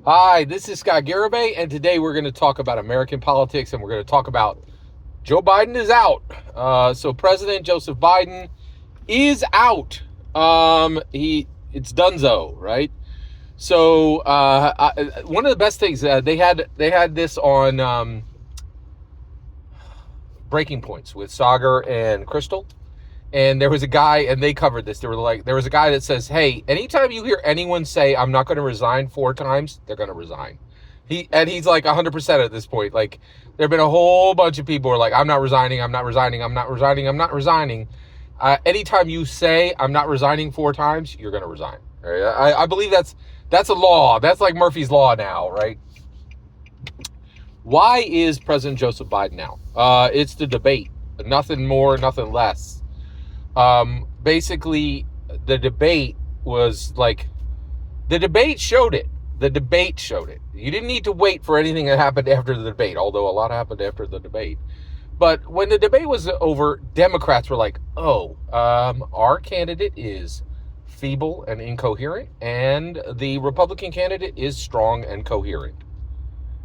Hi, this is Scott Garibay, and today we're going to talk about American politics, and we're going to talk about Joe Biden is out. So President Joseph Biden is out. It's donezo, right? So one of the best things they had this on Breaking Points with Sagar and Crystal. And there was a guy, and they covered this. There was a guy that says, "Hey, anytime you hear anyone say I'm not going to resign 4 times, they're going to resign." He's like 100% at this point. Like there've been a whole bunch of people who are like, "I'm not resigning. I'm not resigning. I'm not resigning. I'm not resigning." Anytime you say I'm not resigning 4 times, you're going to resign. Right? I believe that's a law. That's like Murphy's law now, right? Why is President Joseph Biden out? It's the debate. Nothing more, nothing less. Basically, the debate showed it. The debate showed it. You didn't need to wait for anything that happened after the debate, although a lot happened after the debate. But when the debate was over, Democrats were like, our candidate is feeble and incoherent, and the Republican candidate is strong and coherent.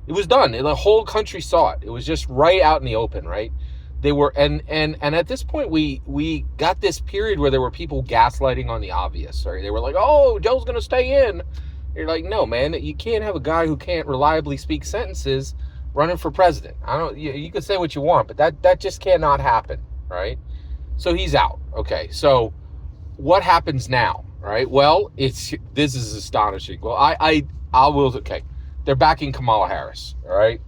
It was done. The whole country saw it. It was just right out in the open, right? They were, and at this point, we got this period where there were people gaslighting on the obvious. Right? They were like, "Oh, Joe's going to stay in." You're like, "No, man, you can't have a guy who can't reliably speak sentences running for president." You can say what you want, but that just cannot happen, right? So he's out. Okay, so what happens now, right? Well, this is astonishing. Well, I will. Okay, they're backing Kamala Harris. All right.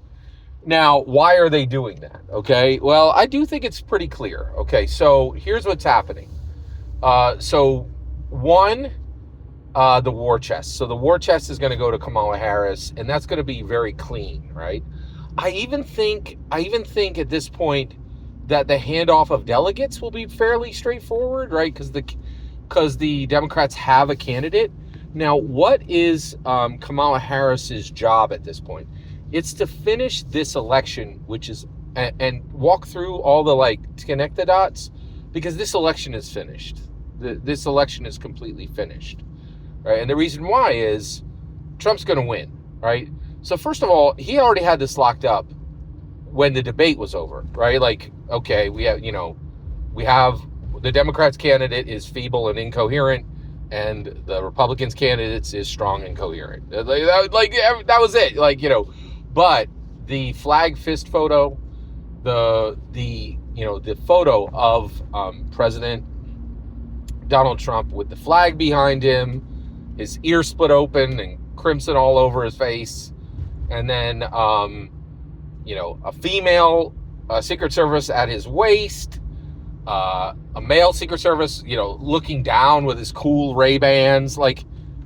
Now, why are they doing that? Okay, well, I do think it's pretty clear. Okay, so here's what's happening. One, the war chest. So the war chest is going to go to Kamala Harris, and that's going to be very clean, right? I even think at this point that the handoff of delegates will be fairly straightforward, right? Because the Democrats have a candidate. Now, what is Kamala Harris's job at this point? It's to finish this election, which is, and walk through all the, connect the dots, because this election is finished. This election is completely finished, right? And the reason why is Trump's going to win, right? So first of all, he already had this locked up when the debate was over, right? Like, okay, we have the Democrats' candidate is feeble and incoherent, and the Republicans' candidates is strong and coherent. That was it, But the flag fist photo, the photo of President Donald Trump with the flag behind him, his ear split open and crimson all over his face, and then a female Secret Service at his waist, a male Secret Service, looking down with his cool Ray-Bans,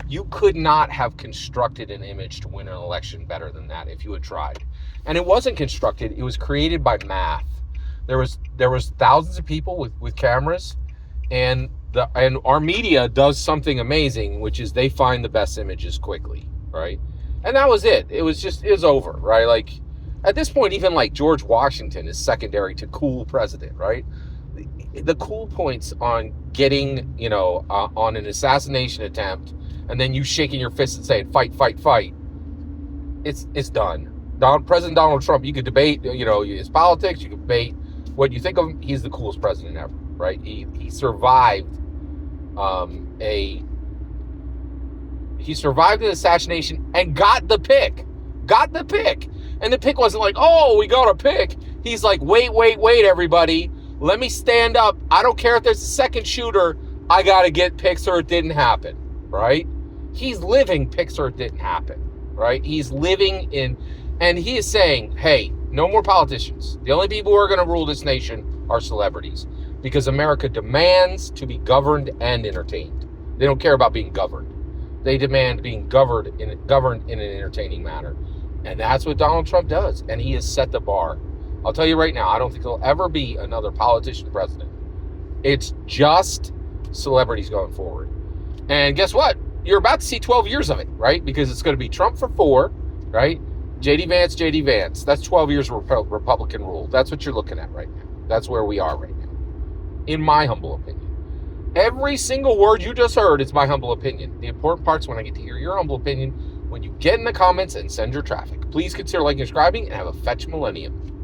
you could not have constructed an image to win an election better than that if you had tried. And it wasn't constructed, it was created by math. There was thousands of people with cameras, and our media does something amazing, which is they find the best images quickly, right? And that was it. It was over, right? At this point, even George Washington is secondary to cool president, right? The cool points on getting, on an assassination attempt, and then you shaking your fist and saying, "Fight, fight, fight." It's done. President Donald Trump, you could debate, his politics, you could debate what you think of him. He's the coolest president ever, right? He survived he survived an assassination and got the pick. And the pick wasn't like, "Oh, we got a pick." He's like, wait, everybody. Let me stand up. I don't care if there's a second shooter. I got to get picks or it didn't happen, right? He's living picks or it didn't happen, right? He's living in, and he is saying, hey, no more politicians. The only people who are going to rule this nation are celebrities, because America demands to be governed and entertained. They don't care about being governed. They demand being governed in an entertaining manner. And that's what Donald Trump does. And he has set the bar. I'll tell you right now, I don't think there'll ever be another politician president. It's just celebrities going forward. And guess what? You're about to see 12 years of it, right? Because it's going to be Trump for 4, right? JD Vance. That's 12 years of Republican rule. That's what you're looking at right now. That's where we are right now, in my humble opinion. Every single word you just heard is my humble opinion. The important part's when I get to hear your humble opinion, when you get in the comments and send your traffic. Please consider liking and subscribing, and have a fetch millennium.